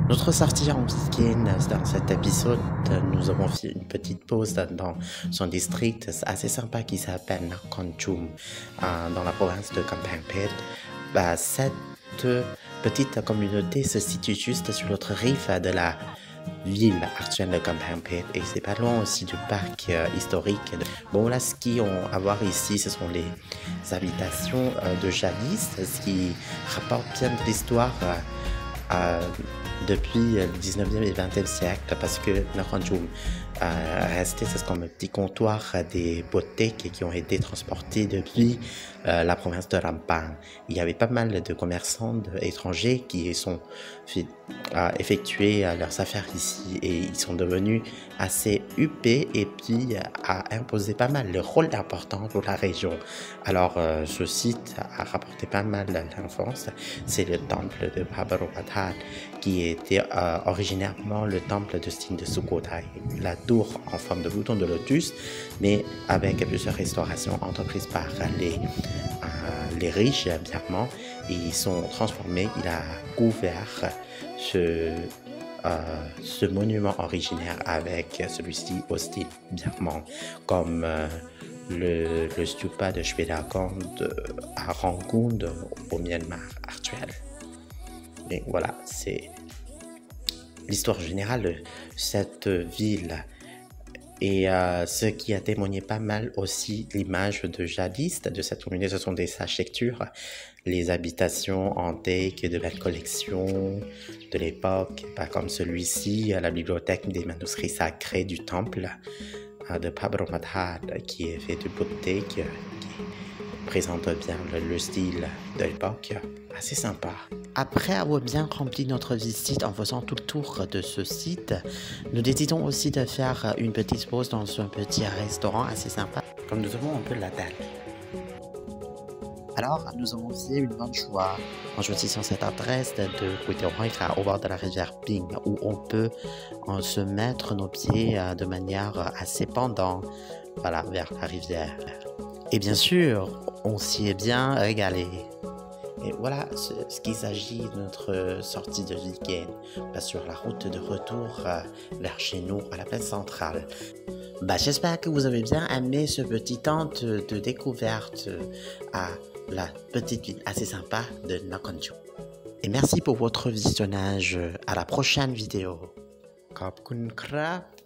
Notre sortie en week-end dans cet épisode, nous avons fait une petite pause dans son district assez sympa qui s'appelle Nakhon-Chum, dans la province de Kamphaeng Phet. Cette petite communauté se situe juste sur l'autre rive de la ville actuelle de Kamphaeng Phet et c'est pas loin aussi du parc historique. Bon, là, ce qu'on a à voir ici, ce sont les habitations de jadis, ce qui rapporte bien de l'histoire depuis le 19e et 20e siècle, parce que Nakhon-Chum resté, c'est comme un petit comptoir des boutiques qui ont été transportés depuis la province de Rampang. Il y avait pas mal de commerçants étrangers qui sont effectué leurs affaires ici et ils sont devenus assez huppés et puis a imposé pas mal de rôle important pour la région. Alors ce site a rapporté pas mal d'influence. C'est le temple de Phabropathad qui était originairement le temple de style de Sukhothai, la tour en forme de bouton de lotus, mais avec plusieurs restaurations entreprises par les riches birmans. Ils sont transformés, il a couvert ce monument originaire avec celui-ci au style birman, comme le stupa de Shwedagon à Rangoon au Myanmar actuel. Et voilà, c'est l'histoire générale de cette ville. Et ce qui a témoigné pas mal aussi l'image de jadis de cette communauté, ce sont des architectures, les habitations antiques de belles collections de l'époque, pas comme celui-ci, la bibliothèque des manuscrits sacrés du temple de Phabropathad, qui est fait de beauté, qui présente bien le style de l'époque, assez sympa. Après avoir bien rempli notre visite en faisant tout le tour de ce site, nous décidons aussi de faire une petite pause dans un petit restaurant assez sympa, comme nous avons un peu la dalle. Alors, nous avons fait une bonne choix en choisissant cette adresse de Kuiteroika au bord de la rivière Ping, où on peut se mettre nos pieds de manière assez pendant, voilà, vers la rivière. Et bien sûr, on s'y est bien régalé. Et voilà ce qu'il s'agit de notre sortie de week-end sur la route de retour vers chez nous à la place centrale. J'espère que vous avez bien aimé ce petit temps de découverte à la petite ville assez sympa de Nakhon-Chum. Et merci pour votre visionnage. À la prochaine vidéo. Khop kun krap.